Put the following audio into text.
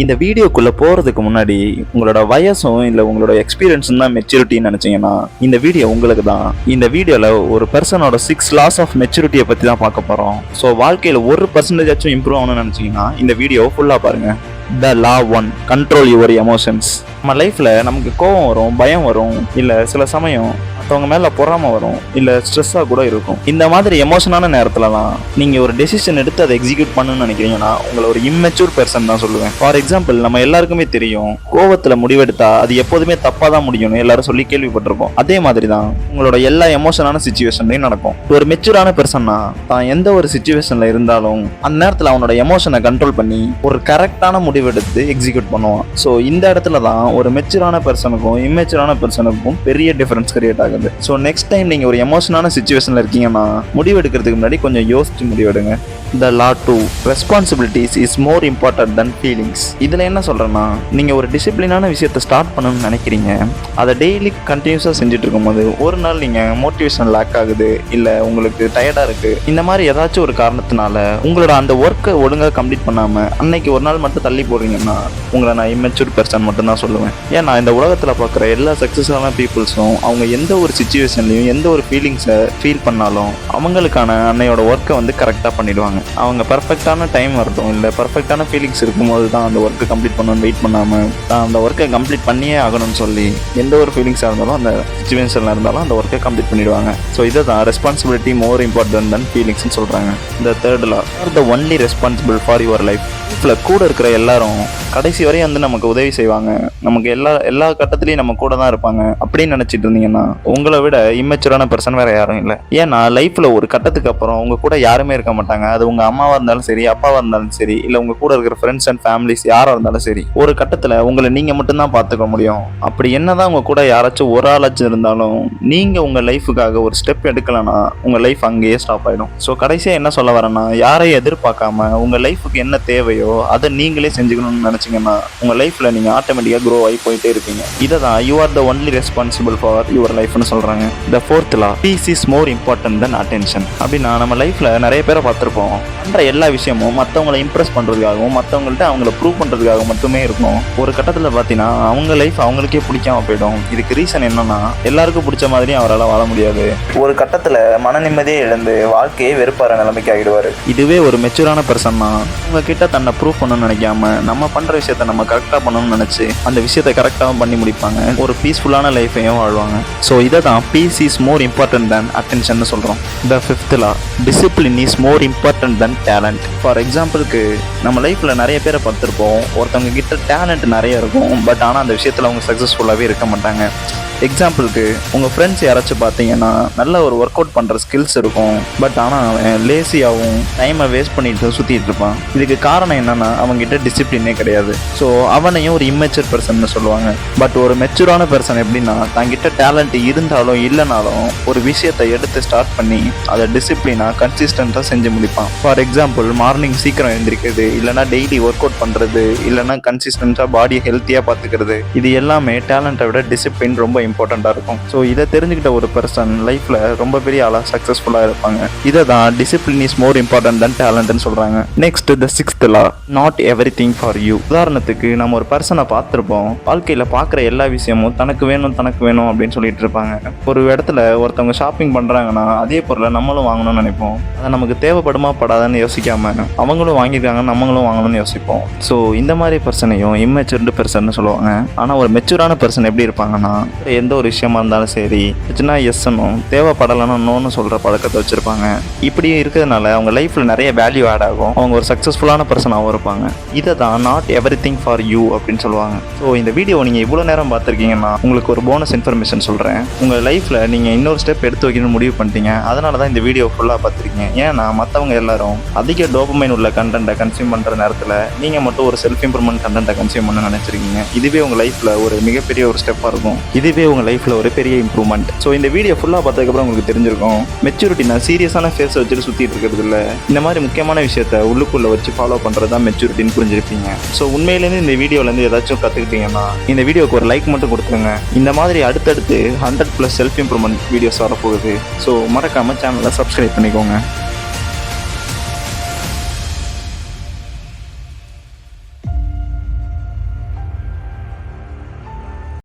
இந்த வீடியோக்குள்ள போறதுக்கு முன்னாடி உங்களோட வயசும் இல்ல உங்களோட எக்ஸ்பீரியன்ஸும் தான் மெச்சூரிட்டின்னு நினைச்சீங்கன்னா இந்த வீடியோ உங்களுக்கு தான். இந்த வீடியோல ஒரு பர்சனோட 6 லாஸ் ஆஃப் மெச்சூரிட்டியை பத்தி தான் பார்க்க போறோம். ஸோ வாழ்க்கையில 1% இம்ப்ரூவ் ஆகணும்னு நினைச்சீங்கன்னா இந்த வீடியோ ஃபுல்லா பாருங்க. த லா 1, கண்ட்ரோல் யுவர் எமோஷன்ஸ். நம்ம லைஃப்ல நமக்கு கோவம் வரும், பயம் வரும், இல்ல சில சமயம் மற்றவங்க மேல பொறாம வரும், இல்ல ஸ்ட்ரெஸ்ஸா கூட இருக்கும். இந்த மாதிரி எமோஷனான நேரத்துலலாம் நீங்க ஒரு டெசிஷன் எடுத்து அதை எக்ஸிக்யூட் பண்ணணும்னு நினைக்கிறீங்கன்னா உங்களை ஒரு இம்மெச்சூர் பெர்சன் தான் சொல்லுவேன். ஃபார் எக்ஸாம்பிள், நம்ம எல்லாருக்குமே தெரியும் கோவத்துல முடிவெடுத்தா அது எப்போதுமே தப்பா தான் முடியும்னு எல்லாரும் சொல்லி கேள்விப்பட்டிருப்போம். அதே மாதிரி தான் உங்களோட எல்லா எமோஷனான சிச்சுவேஷன்லையும் நடக்கும். ஒரு மெச்சூரான பெர்சன்னா தான் எந்த ஒரு சிச்சுவேஷன்ல இருந்தாலும் அந்த நேரத்தில் அவனோட எமோஷனை கண்ட்ரோல் பண்ணி ஒரு கரெக்டான முடிவெடுத்து எக்ஸிக்யூட் பண்ணுவான். ஸோ இந்த இடத்துல தான் ஒரு மெச்சூரான பெர்சனுக்கும் இம்மெச்சூரான பெர்சனுக்கும் பெரிய டிஃபரன்ஸ் கிரியேட் ஆகுது. ஸோ நெக்ஸ்ட் டைம் நீங்க ஒரு எமோஷனான சிச்சுவேஷன்ல இருக்கீங்கன்னா முடிவெடுக்கிறதுக்கு முன்னாடி கொஞ்சம் யோசிச்சு முடிவெடுங்க. The law 2, responsibilities is more important than feelings. இதில் என்ன சொல்கிறேன்னா, நீங்கள் ஒரு டிசிப்ளினான விஷயத்தை ஸ்டார்ட் பண்ணணும்னு நினைக்கிறீங்க, அதை டெய்லி கண்டினியூஸாக செஞ்சுட்டு இருக்கும்போது ஒரு நாள் நீங்கள் மோட்டிவேஷன் லேக் ஆகுது, இல்லை உங்களுக்கு டயர்டாக இருக்குது, இந்த மாதிரி ஏதாச்சும் ஒரு காரணத்தினால உங்களோட அந்த ஒர்க்கை ஒழுங்காக கம்ப்ளீட் பண்ணாமல் அன்னைக்கு ஒரு நாள் மட்டும் தள்ளி போடுறீங்கன்னா உங்களை நான் இம்மெச்சூர் பெர்சன் மட்டும்தான் சொல்லுவேன். ஏன்னா இந்த உலகத்தில் பார்க்குற எல்லா சக்ஸஸான பீப்புள்ஸும் அவங்க எந்த ஒரு சிச்சுவேஷன்லையும் எந்த ஒரு ஃபீலிங்ஸை ஃபீல் பண்ணாலும் அவங்களுக்கான அன்னையோட ஒர்க்கை வந்து கரெக்டாக பண்ணிடுவாங்க. அவங்க பர்ஃபெக்டான டைம் வரட்டும், இல்லை பர்ஃபெக்டான ஃபீலிங்ஸ் இருக்கும்போது தான் அந்த ஒர்க்கை கம்ப்ளீட் பண்ணணும்னு வெயிட் பண்ணாமல் தான் அந்த ஒர்க்கை கம்ப்ளீட் பண்ணியே ஆகணும்னு சொல்லி எந்த ஒரு ஃபீலிங்ஸாக இருந்தாலும் அந்த சிச்சுவேஷனில் இருந்தாலும் அந்த ஒர்க்கை கம்ப்ளீட் பண்ணிடுவாங்க. ஸோ இதை தான் ரெஸ்பான்சிபிலிட்டி மோர் இம்பார்ட்டன்ட் தன் ஃபீலிங்ஸ்னு சொல்கிறாங்க. இந்த third law, R the only responsible for your life. லைஃப்பில் கூட இருக்கிற எல்லாரும் கடைசி வரையும் வந்து நமக்கு உதவி செய்வாங்க, நமக்கு எல்லா கட்டத்துலையும் நம்ம கூட தான் இருப்பாங்க அப்படின்னு நினச்சிட்டு இருந்தீங்கன்னா உங்களை விட இம்மெச்சூரான பர்சன் வேறு யாரும் இல்லை. ஏன்னா லைஃப்பில் ஒரு கட்டத்துக்கு அப்புறம் உங்கள் கூட யாருமே இருக்க மாட்டாங்க. அது உங்கள் அம்மாவாக இருந்தாலும் சரி, அப்பாவாக இருந்தாலும் சரி, இல்லை உங்கள் கூட இருக்கிற ஃப்ரெண்ட்ஸ் அண்ட் ஃபேமிலிஸ் யாராக இருந்தாலும் சரி, ஒரு கட்டத்தில் உங்களை நீங்கள் மட்டும்தான் பார்த்துக்க முடியும். அப்படி என்னதான் உங்கள் கூட யாராச்சும் ஒரு ஆளாச்சும் இருந்தாலும் நீங்கள் உங்கள் லைஃபுக்காக ஒரு ஸ்டெப் எடுக்கலைன்னா உங்கள் லைஃப் அங்கேயே ஸ்டாப் ஆகிடும். ஸோ கடைசியாக என்ன சொல்ல வரேன்னா, யாரையும் எதிர்பார்க்காம உங்கள் லைஃபுக்கு என்ன தேவையோ அதை நீங்களே செஞ்சுக்கணும்னு நினச்சிங்கன்னா உங்கள் லைஃப்பில் நீங்கள் ஆட்டோமேட்டிக்காக க்ரோ ஆகி போயிட்டே இருப்பீங்க. இதை தான் you are the only responsible for your லைஃப்னு சொல்கிறாங்க. The fourth law, peace is more important than attention. அப்படின்னா நம்ம லைஃப்பில் நிறைய பேரை பார்த்துருப்போம், பண்ணுற எல்லா விஷயமும் மற்றவங்களை இம்ப்ரெஸ் பண்ணுறதுக்காகவும் மற்றவங்கள்ட்ட அவங்கள ப்ரூவ் பண்ணுறதுக்காக மட்டுமே இருக்கும். ஒரு கட்டத்தில் பார்த்தீங்கன்னா அவங்க லைஃப் அவங்களுக்கே பிடிக்காம போயிடும். இதுக்கு ரீசன் என்னன்னா, எல்லாருக்கும் பிடிச்ச மாதிரியும் அவரால் வாழ முடியாது. ஒரு கட்டத்தில் மன நிம்மதியே இழந்து வாழ்க்கையே வெறுப்பார நிலைமைக்கு ஆகிடுவார். இதுவே ஒரு மெச்சூரான பர்சன்னா உங்ககிட்ட தன்னை ப்ரூவ் பண்ணணும்னு நினைக்காம நம்ம பண்ணுற விஷயத்த நம்ம கரெக்டாக பண்ணணும்னு நினச்சி அந்த விஷயத்தை கரெக்டாகவும் பண்ணி முடிப்பாங்க, ஒரு பீஸ்ஃபுல்லான லைஃப்பையும் வாழ்வாங்க. ஸோ இதை தான் peace is more important than attention சொல்கிறோம். The fifth law, discipline is more important than talent. For எக்ஸாம்பிளுக்கு நம்ம லைஃப்பில் நிறைய பேரை பார்த்துருப்போம், ஒருத்தவங்க கிட்ட டேலண்ட் நிறைய இருக்கும், பட் ஆனால் அந்த விஷயத்தில் அவங்க சக்ஸஸ்ஃபுல்லாகவே இருக்க மாட்டாங்க. எக்ஸாம்பிளுக்கு உங்கள் ஃப்ரெண்ட்ஸ் யாராச்சும் பார்த்தீங்கன்னா நல்ல ஒரு ஒர்க் அவுட் பண்ணுற ஸ்கில்ஸ் இருக்கும், பட் ஆனால் அவன் லேசியாகவும் டைமை வேஸ்ட் பண்ணிட்டு சுற்றிட்டு இருப்பான். இதுக்கு காரணம் என்னென்னா அவங்ககிட்ட டிசிப்ளினே கிடையாது. ஸோ அவனையும் ஒரு இம்மெச்சூர் பர்சன் சொல்லுவாங்க. பட் ஒரு மெச்சூரான பர்சன் எப்படின்னா தங்கிட்ட டேலண்ட் இருந்தாலும் இல்லைனாலும் ஒரு விஷயத்தை எடுத்து ஸ்டார்ட் பண்ணி அதை டிசிப்ளினாக கன்சிஸ்டண்ட்டாக செஞ்சு முடிப்பான். ஃபார் எக்ஸாம்பிள், மார்னிங் சீக்கிரம் எழுந்திரிக்கிறது, இல்லைனா டெய்லி ஒர்க் அவுட் பண்ணுறது, இல்லைனா கன்சிஸ்டண்ட்டாக பாடியை ஹெல்த்தியாக பார்த்துக்கிறது, இது எல்லாமே டேலண்ட்டை விட டிசிப்ளின் ரொம்ப இம்பார்ட்டண்ட்டாக இருக்கும். ஸோ இதை தெரிஞ்சுக்கிட்ட ஒரு பர்சன் லைஃப்பில் ரொம்ப பெரிய ஆளாக சக்ஸஸ்ஃபுல்லாக இருப்பாங்க. இதை தான் டிசிப்ளின் இஸ் மோர் இம்பார்ட்டன்ட் தென் டேலண்ட்னு சொல்கிறாங்க. Next, the sixth law, not everything for you. உதாரணத்துக்கு நம்ம ஒரு பர்சனை பார்த்துருப்போம், வாழ்க்கையில் பார்க்குற எல்லா விஷயமும் தனக்கு வேணும் அப்படின்னு சொல்லிட்டு இருப்பாங்க. ஒரு இடத்துல ஒருத்தவங்க ஷாப்பிங் பண்ணுறாங்கன்னா அதே பொருளை நம்மளும் வாங்கணும்னு நினைப்போம். அதை நமக்கு தேவைப்படுமா படாதான்னு யோசிக்காம அவங்களும் வாங்கியிருக்காங்க நம்மளும் வாங்கணும்னு யோசிப்போம். ஸோ இந்த மாதிரி பர்சனையும் இம்மெச்சூர்டு பர்சன் சொல்லுவாங்க. ஆனால் ஒரு மெச்சூரான பர்சன் எப்படி இருப்பாங்கன்னா, எந்த ஒரு விஷயமா இருந்தாலும் சரி சின்ன எஸ்னும் தேவைப்படலன்னு நோன்னு சொல்கிற பழக்கத்தை வச்சுருப்பாங்க. இப்படி இருக்கிறதுனால அவங்க லைஃப்பில் நிறைய வேல்யூ ஆட் ஆகும், அவங்க ஒரு சக்ஸஸ்ஃபுல்லான பர்சனாகவும் இருப்பாங்க. இதை தான் நாட் எவ்ரிதிங் ஃபார் யூ அப்படின்னு சொல்லுவாங்க. ஸோ இந்த வீடியோ நீங்கள் இவ்வளோ நேரம் பார்த்துருக்கீங்கன்னா உங்களுக்கு ஒரு போனஸ் இன்ஃபர்மேஷன் சொல்கிறேன். உங்கள் லைஃப்பில் நீங்கள் இன்னொரு ஸ்டெப் எடுத்து வைக்கணும்னு முடிவு பண்ணிட்டீங்க, அதனால தான் இந்த வீடியோ ஃபுல்லாக பார்த்துருக்கீங்க. ஏன்னா மற்றவங்க எல்லாரும் அதிக டோபமைன் உள்ள கண்டென்ட்டை கன்சியூம் பண்ணுற நேரத்தில் நீங்கள் மட்டும் ஒரு செல்ஃப் இம்ப்ரூவ்மெண்ட் கண்டென்ட்டை கன்சியூம் பண்ண நினச்சிருக்கீங்க. இதுவே உங்கள் லைஃப்பில் ஒரு மிகப்பெரிய ஒரு ஸ்டெப்பாக இருக்கும். இதுவே உங்கள் லைஃப்பில் ஒரு பெரிய இம்ப்ரூவ்மெண்ட். ஸோ இந்த வீடியோ ஃபுல்லாக பார்த்ததுக்கப்புறம் உங்களுக்கு தெரிஞ்சிருக்கும், மெச்சூரிட்டினா சீரியஸான ஃபேஸை வச்சுட்டு சுற்றிட்டு இருக்கிறது இல்லை, இந்த மாதிரி முக்கியமான விஷயத்தை உள்ளுக்குள்ளே வச்சு ஃபாலோ பண்ணுறது தான் மெச்சூரிட்டின்னு புரிஞ்சிருப்பீங்க. ஸோ உண்மையிலேருந்து இந்த வீடியோலேருந்து ஏதாச்சும் கற்றுக்கிட்டீங்கன்னா இந்த வீடியோக்கு ஒரு லைக் மட்டும் கொடுத்துருங்க. இந்த மாதிரி அடுத்தடுத்து 100+ செல்ஃப் இம்ப்ரூவ்மெண்ட் வீடியோஸ் வரப்போகுது. ஸோ மறக்காமல் சேனலை சப்ஸ்கிரைப் பண்ணிக்கோங்க.